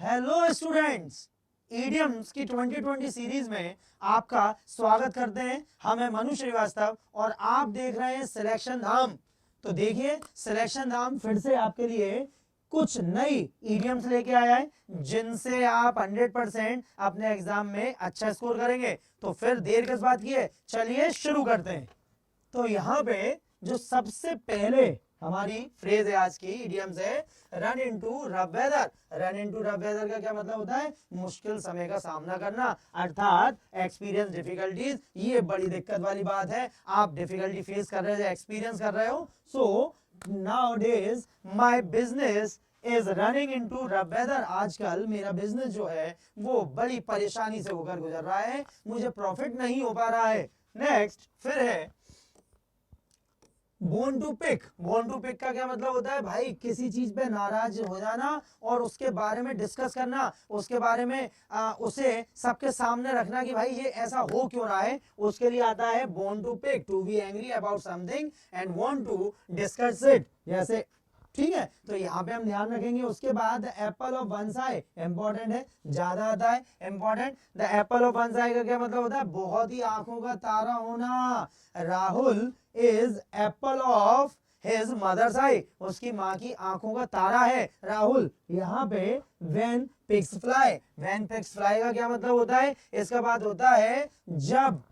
Hello students, idioms की 2020 series में आपका स्वागत करते हैं। हम हैं मनु श्रीवास्तव और आप देख रहे हैं सिलेक्शन धाम। तो देखिए, सिलेक्शन धाम फिर से आपके लिए कुछ नई ईडियम्स लेके आया है जिनसे आप 100% अपने एग्जाम में अच्छा स्कोर करेंगे। तो फिर देर किस बात की है, चलिए शुरू करते हैं। तो यहाँ पे जो सबसे पहले हमारी फ्रेज है आज की इडियम्स है run into rough weather. Run into rough weather का क्या मतलब होता है? मुश्किल समय का सामना करना, अर्थात एक्सपीरियंस डिफिकल्टीज। ये बड़ी दिक्कत वाली बात है, आप डिफिकल्टी फेस कर रहे हो, एक्सपीरियंस कर रहे हो। So nowadays my business is running into rough weather. आजकल मेरा बिजनेस जो है वो बड़ी परेशानी से होकर गुजर रहा है, मुझे प्रॉफिट नहीं हो पा रहा है। नेक्स्ट फिर है bone to pick. Bone to pick का क्या मतलब होता है? भाई किसी चीज पे नाराज हो जाना और उसके बारे में डिस्कस करना, उसके बारे में उसे सबके सामने रखना कि भाई ये ऐसा हो क्यों रहा है। उसके लिए आता है bone to pick, to be angry about something and want to discuss it. जैसे ठीक है, तो यहाँ पे हम ध्यान रखेंगे। उसके बाद apple of one eye, important है, ज्यादा आता है important. The apple of one eye का क्या मतलब होता है? बहुत ही आंखों का तारा होना। Rahul is Apple of his mother's आई, उसकी माँ की आंखों का तारा है राहुल। यहाँ पे when pigs fly, when pigs fly का क्या मतलब होता है? इसका बात होता है जब,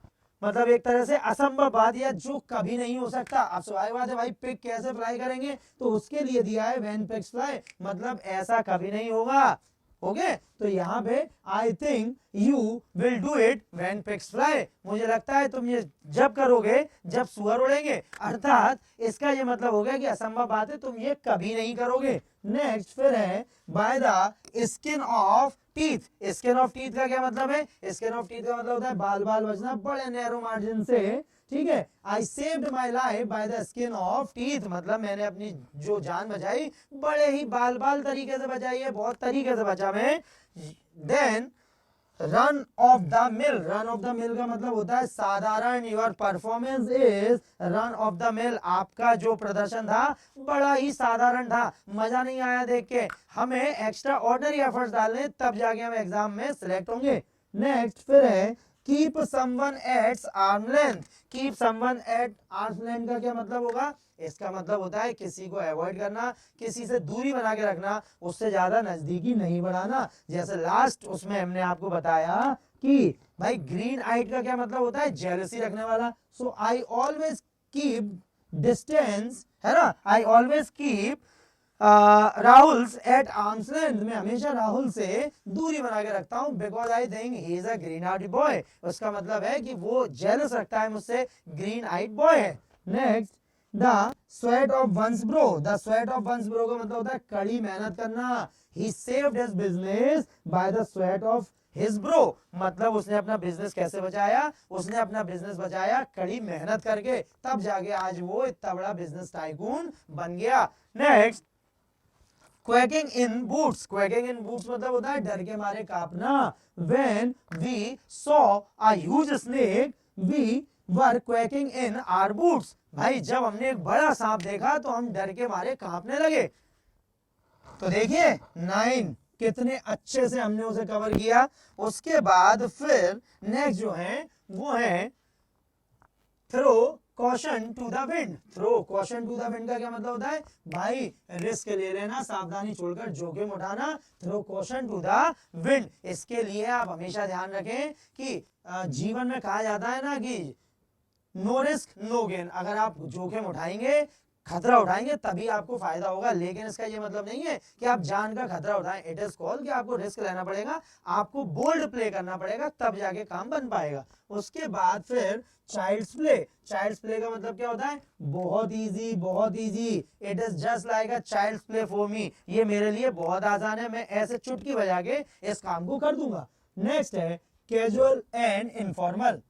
मतलब एक तरह से असंभव बात या जो कभी नहीं हो सकता। अब स्वाभाविक बात है भाई, पिग कैसे फ्लाई करेंगे, तो उसके लिए दिया है व्हेन पिग्स फ्लाई, मतलब ऐसा कभी नहीं होगा। ओके, तो यहाँ पे I think you will do it when pigs fly, मुझे लगता है तुम ये जब करोगे जब सुअर उड़ेंगे। अर्थात इसका ये मतलब हो गया कि असंभव बात है, तुम ये कभी नहीं करोगे। नेक्स्ट फिर है bye the skin of teeth. Skin of teeth का क्या मतलब है? स्किन ऑफ टीथ का मतलब होता है बाल बाल बचना बड़े नैरो मार्जिन से। ठीक है, I saved my life by the skin of teeth, मतलब मैंने अपनी जो जान बचाई बड़े ही बाल बाल तरीके से बचाई है, बहुत तरीके से बचा मैं। Then run of the mill, run of the mill का मतलब होता है साधारण। Your performance is run of the mill, आपका जो प्रदर्शन था बड़ा ही साधारण था, मजा नहीं आया देख के। हमें एक्स्ट्रा ऑर्डिनरी एफर्ट्स डालने, तब जाके हम एग्जाम में सिलेक्ट होंगे। नेक्स्ट फिर है keep someone eight arm length. Keep someone eight arm length का क्या मतलब होगा? इसका मतलब होता है किसी को अवॉइड करना, किसी से दूरी बना के रखना, उससे ज्यादा नजदीकी नहीं बढ़ाना। जैसे लास्ट उसमें हमने आपको बताया कि भाई ग्रीन आइट का क्या मतलब होता है? जेलसी रखने वाला। So I always keep distance, है ना, I always keep Rahul at arms length, मैं हमेशा राहुल से दूरी बना के रखता हूं, because I think he is a green eyed boy. उसका मतलब है कि वो जेलस रखता है मुझसे, ग्रीन आइट बॉय है। Next the sweat of one's brow. The sweat of one's brow का मतलब होता है कड़ी मेहनत करना। He saved his business by the sweat of his bro, मतलब उसने अपना बिजनेस कैसे बचाया? उसने अपना बिजनेस बचाया कड़ी मेहनत करके, तब जाके आज वो इतना बड़ा बिजनेस टाइकून बन गया। Next quaking in boots. Quaking in boots मतलब होता है डर के मारे कांपना। When we saw a huge snake we were quaking in our boots, भाई जब हमने एक बड़ा सांप देखा तो हम डर के मारे कांपने लगे। तो देखिए 9 कितने अच्छे से हमने उसे कवर किया। उसके बाद फिर नेक्स्ट जो है वो है throw caution to the wind. Throw caution to the wind का क्या मतलब होता है? भाई रिस्क ले लेना, सावधानी छोड़कर जोखिम उठाना, throw caution to the wind. इसके लिए आप हमेशा ध्यान रखें कि जीवन में कहा जाता है ना कि नो रिस्क नो गेन। अगर आप जोखिम उठाएंगे, खतरा उठाएंगे, तभी आपको फायदा होगा। लेकिन इसका ये मतलब नहीं है कि आप जान का खतरा उठाएं। इट इज कॉल्ड कि आपको रिस्क लेना पड़ेगा, आपको बोल्ड प्ले करना पड़ेगा, तब जाके काम बन पाएगा। उसके बाद फिर चाइल्ड्स प्ले। चाइल्ड्स प्ले का मतलब क्या होता है? बहुत इजी, बहुत easy. It is just like a child's play for me, ये मेरे लिए बहुत आसान है, मैं ऐसे चुटकी बजा के इस काम को कर दूंगा। नेक्स्ट है casual and informal.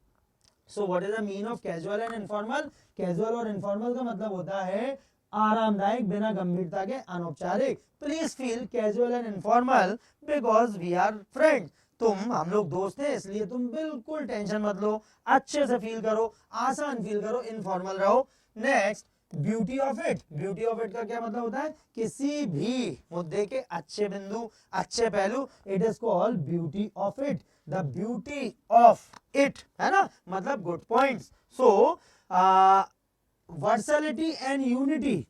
So what is the mean of casual and informal? Casual और इनफॉर्मल का मतलब होता है आरामदायक, बिना गंभीरता के, अनौपचारिक। Please feel casual and informal because we are friends, हम लोग दोस्त हैं, इसलिए तुम बिल्कुल टेंशन मत लो, अच्छे से फील करो, आसान फील करो, इनफॉर्मल रहो। Next beauty of it, beauty of it का क्या मतलब होता है, किसी भी मुद्दे के अच्छे बिंदु, अच्छे पहलू, it is called beauty of it, the beauty of it, है ना, मतलब good points. So versatility and unity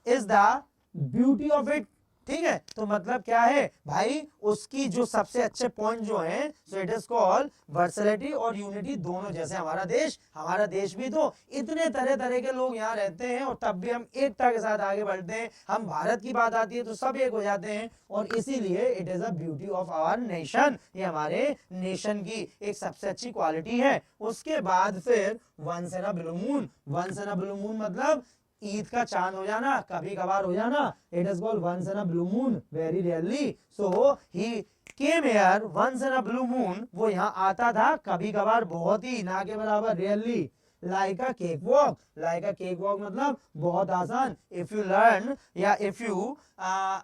is the beauty of it, ठीक है। तो मतलब क्या है भाई, उसकी जो सबसे अच्छे पॉइंट जो हैं, सो इट इज कॉल्ड वर्सैलिटी और यूनिटी दोनों। जैसे हमारा देश भी तो इतने तरह तरह के लोग यहाँ रहते हैं और तब भी हम एकता के साथ आगे बढ़ते हैं। हम भारत की बात आती है तो सब एक हो जाते हैं, और इसीलिए it is a beauty of our nation, ये हमारे नेशन की एक सबसे अच्छी क्वालिटी है। उसके बाद फिर once in a blue moon, once in a blue moon मतलब ईद का चांद हो जाना, कभी कभार हो जाना, it is called once in a blue moon, very rarely. So he came here once in a blue moon, वो यहाँ आता था कभी कभार, बहुत ही, ना के बराबर, rarely. Like a cake walk, like a cake walk मतलब बहुत आसान। इफ यू लर्न या if you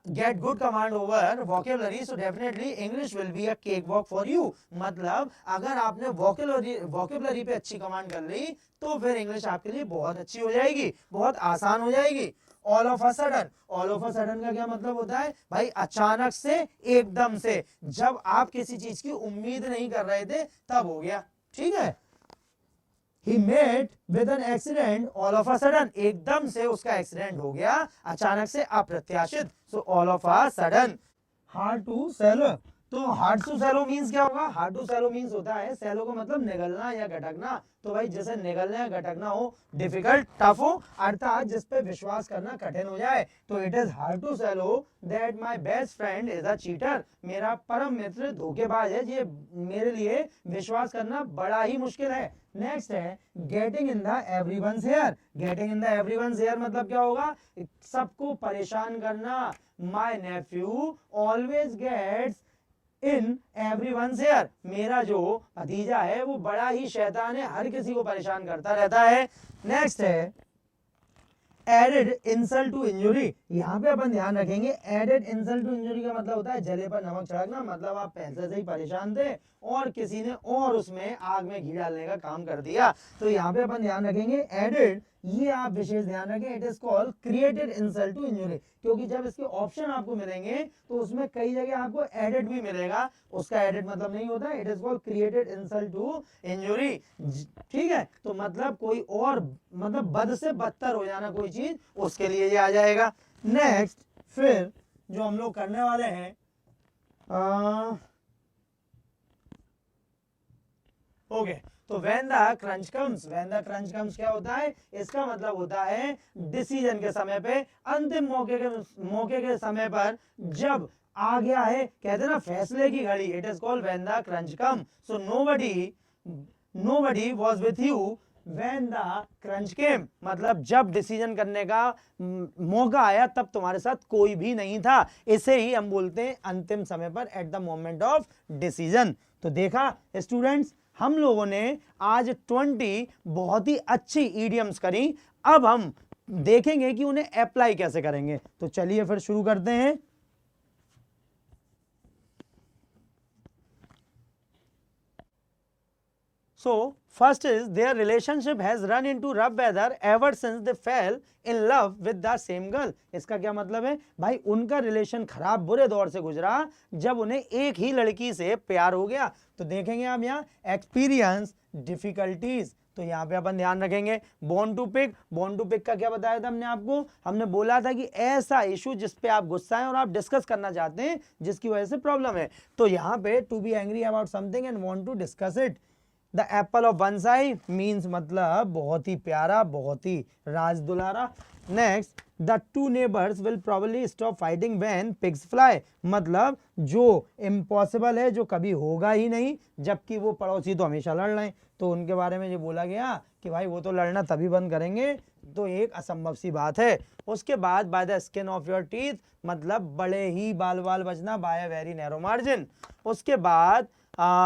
get good command over vocabulary, so definitely English will be a cakewalk for you। मतलब अगर आपने vocabulary पे अच्छी कमांड कर ली तो फिर इंग्लिश आपके लिए बहुत अच्छी हो जाएगी, बहुत आसान हो जाएगी। All of a sudden, all of a sudden का क्या मतलब होता है भाई, अचानक से, एकदम से, जब आप किसी चीज की उम्मीद नहीं कर रहे थे तब हो गया, ठीक है। He met with an accident all of a sudden, एकदम से उसका एक्सीडेंट हो गया, अचानक से, अप्रत्याशित। So all of a sudden। hard to swallow, तो हार्ड टू सैलो मीन्स क्या होगा, हार्ड टू सैलो मीन्स होता है, सैलो का मतलब निगलना या गटकना। तो भाई जैसे निगलना या गटकना हो, डिफिकल्ट, टफ हो, अर्थात जिस पे विश्वास करना कठिन हो जाए। तो it is hard to swallow that my best friend is a cheater, मेरा परम मित्र धोखेबाज है, ये मेरे लिए विश्वास करना बड़ा ही मुश्किल है। नेक्स्ट है getting in the everyone's hair, getting in the everyone's hair मतलब क्या होगा, सबको परेशान करना। My nephew always gets in everyone's hair, मेरा जो भतीजा है वो बड़ा ही शैतान है, हर किसी को परेशान करता रहता है। नेक्स्ट है एडेड इंसल्ट टू इंजुरी, यहाँ पे अपन ध्यान रखेंगे, एडेड इंसल्ट टू इंजुरी का मतलब होता है जले पर नमक छिड़कना, मतलब आप पहले से ही परेशान थे और किसी ने और उसमें आग में घी डालने का काम कर दिया। तो यहाँ पे अपन ध्यान रखेंगे एडेड, ये आप विशेष ध्यान रखें, it is called created insult to injury, क्योंकि जब इसके ऑप्शन आपको मिलेंगे तो उसमें कई जगह आपको एडेड भी मिलेगा, उसका एडेड मतलब नहीं होता, it is called created insult to injury, ठीक है। तो मतलब कोई और, मतलब बद से बदतर हो जाना कोई चीज, उसके लिए ये आ जाएगा। नेक्स्ट फिर जो हम लोग करने वाले हैं, ओके, तो when the crunch comes, when the crunch comes क्या होता है, इसका मतलब होता है डिसीजन के समय पे, अंतिम मौके के समय पर जब आ गया है, कहते हैं ना फैसले की घड़ी, it is called when the crunch come. So nobody was with you when the crunch came, मतलब जब डिसीजन करने का मौका आया तब तुम्हारे साथ कोई भी नहीं था, इसे ही हम बोलते हैं अंतिम समय पर, at the moment of decision. तो देखा स्टूडेंट्स, हम लोगों ने आज 20 बहुत ही अच्छी ईडियम्स करी, अब हम देखेंगे कि उन्हें अप्लाई कैसे करेंगे। तो चलिए फिर शुरू करते हैं। So first is their relationship has run into rough weather ever since they fell in love with the same girl। इसका क्या मतलब है भाई, उनका रिलेशन खराब बुरे दौर से गुजरा जब उन्हें एक ही लड़की से प्यार हो गया। तो देखेंगे आप यहाँ एक्सपीरियंस डिफिकल्टीज, तो यहाँ पे अपन ध्यान रखेंगे bone to pick. Bone to pick का क्या बताया था हमने आपको, हमने बोला था कि ऐसा इशू जिस पे आप गुस्सा हैं और आप डिस्कस करना चाहते हैं, जिसकी वजह से प्रॉब्लम है। तो यहाँ पे to be angry about something and want to discuss it. The apple of one's eye means मतलब बहुत ही प्यारा, बहुत ही राज दुलारा। Next the two neighbours will probably stop fighting when pigs fly, मतलब जो इम्पॉसिबल है, जो कभी होगा ही नहीं, जबकि वो पड़ोसी तो हमेशा लड़ रहे हैं। तो उनके बारे में ये बोला गया कि भाई वो तो लड़ना तभी बंद करेंगे, तो एक असंभव सी बात है। उसके बाद by the skin of your teeth, मतलब बड़े ही बाल बाल बचना, by a very narrow margin. उसके बाद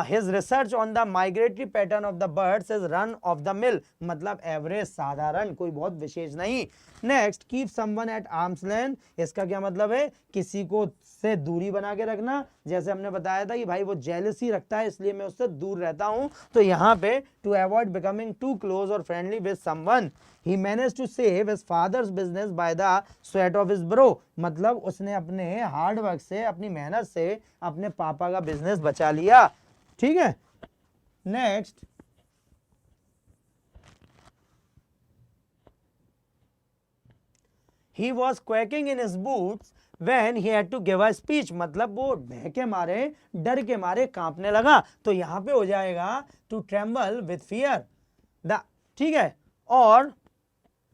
his research on the migratory pattern of the birds is run of the mill, मतलब एवरेज, साधारण, कोई बहुत विशेष नहीं। Next keep someone eight arms length, इसका क्या मतलब है, किसी को से दूरी बना के रखना। जैसे हमने बताया था कि भाई वो जेलसी रखता है इसलिए मैं उससे दूर रहता हूं, तो यहाँ पे to avoid becoming too close और friendly with someone. he managed to save his father's business by the sweat of his brow, मतलब उसने अपने हार्ड वर्क से, अपनी मेहनत से अपने पापा का बिजनेस बचा लिया। ठीक है, next, he was quaking in his boots when he had to give a speech, मतलब वो भय के मारे, डर के मारे कांपने लगा। तो यहां पे हो जाएगा to tremble with fear, ठीक है, और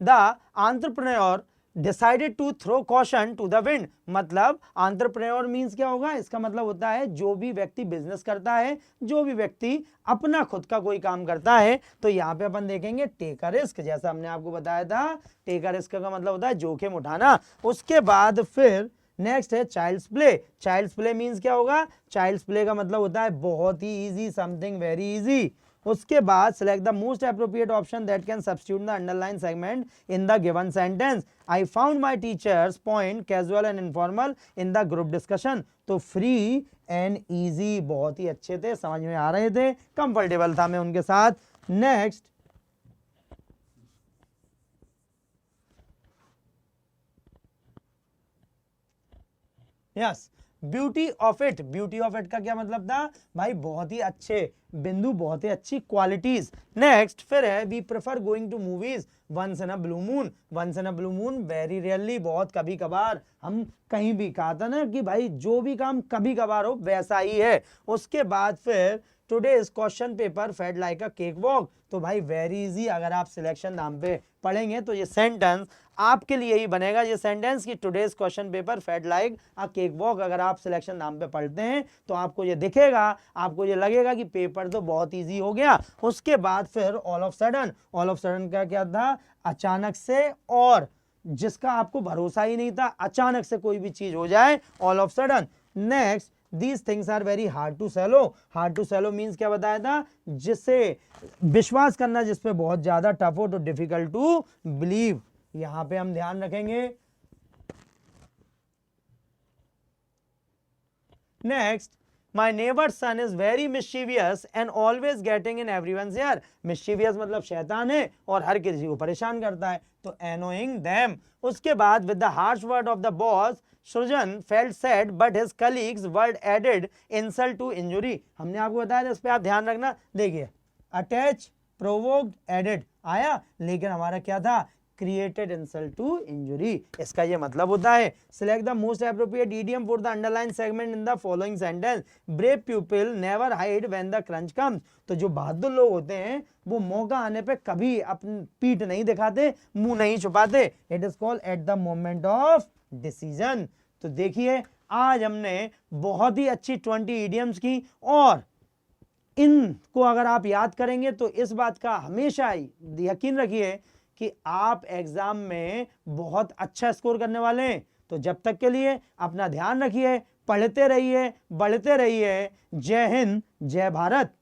the entrepreneur decided to throw caution to the wind, मतलब entrepreneur means क्या होगा, इसका मतलब होता है जो भी व्यक्ति बिजनेस करता है, जो भी व्यक्ति अपना खुद का कोई काम करता है। तो यहाँ पे अपन देखेंगे टेक अ रिस्क, जैसा हमने आपको बताया था, टेक अ रिस्क का मतलब होता है जोखिम उठाना। उसके बाद फिर नेक्स्ट है child's play. Child's play means क्या होगा, चाइल्ड्स प्ले का मतलब होता है बहुत ही इजी, समथिंग वेरी इजी। उसके बाद select the most appropriate option that can substitute the underlined segment in the given sentence. I found my teacher's point casual and informal in the group discussion. तो free and easy बहुत ही अच्छे थे, समझ में आ रहे थे, कंफर्टेबल था मैं उनके साथ। Next, yes, beauty of it. Beauty of it का क्या मतलब था भाई, बहुत ही अच्छे बिंदु, बहुत ही अच्छी क्वालिटीज। नेक्स्ट फिर है we prefer going to movies once in a blue moon. Once in a blue moon very rarely, बहुत कभी कभार। हम कहीं भी कहा था ना कि भाई जो भी काम कभी कभार हो वैसा ही है। उसके बाद फिर today's question paper fed like a cakewalk. तो भाई वेरी इजी, अगर आप सिलेक्शन नाम पे पढ़ेंगे तो ये सेंटेंस आपके लिए ही बनेगा, ये सेंटेंस की today's question paper fed like a cakewalk. अगर आप सिलेक्शन नाम पे पढ़ते हैं तो आपको ये दिखेगा, आपको ये लगेगा कि पेपर तो बहुत इजी हो गया। उसके बाद फिर all of sudden. All of sudden का क्या था, अचानक से, और जिसका आपको भरोसा ही नहीं था, अचानक से कोई भी चीज हो जाए, all of sudden. Next, these things are very hard to swallow. hard to swallow means क्या बताया था, जिससे विश्वास करना जिस पे बहुत ज्यादा टफ हो, तो difficult to believe। यहां पे हम ध्यान रखेंगे। Next, my neighbor's son is very mischievous and always getting in everyone's ear. mischievous मतलब शैतान है और हर किसी को परेशान करता है, तो annoying them। उसके बाद with the harsh word of the boss, सृजन felt sad but his colleagues word added insult to injury। हमने आपको बताया था, इस पे आप ध्यान रखना। देखिए attach, provoked, added आया, लेकिन हमारा क्या था, created insult to injury। इसका ये मतलब होता है select the most appropriate idiom for the underlined segment in the following sentence। brave people never hide when the crunch comes। तो जो बहादुर लोग होते हैं वो मौका आने पे कभी अपनी पीठ नहीं दिखाते, मुंह नहीं छुपाते। It is called at the moment of decision. तो देखिए आज हमने बहुत ही अच्छी 20 इडियम्स की, और इनको अगर आप याद करेंगे तो इस बात का हमेशा यकीन रखिए कि आप एग्जाम में बहुत अच्छा स्कोर करने वाले हैं। तो जब तक के लिए अपना ध्यान रखिए, पढ़ते रहिए, बढ़ते रहिए। जय हिंद, जय भारत।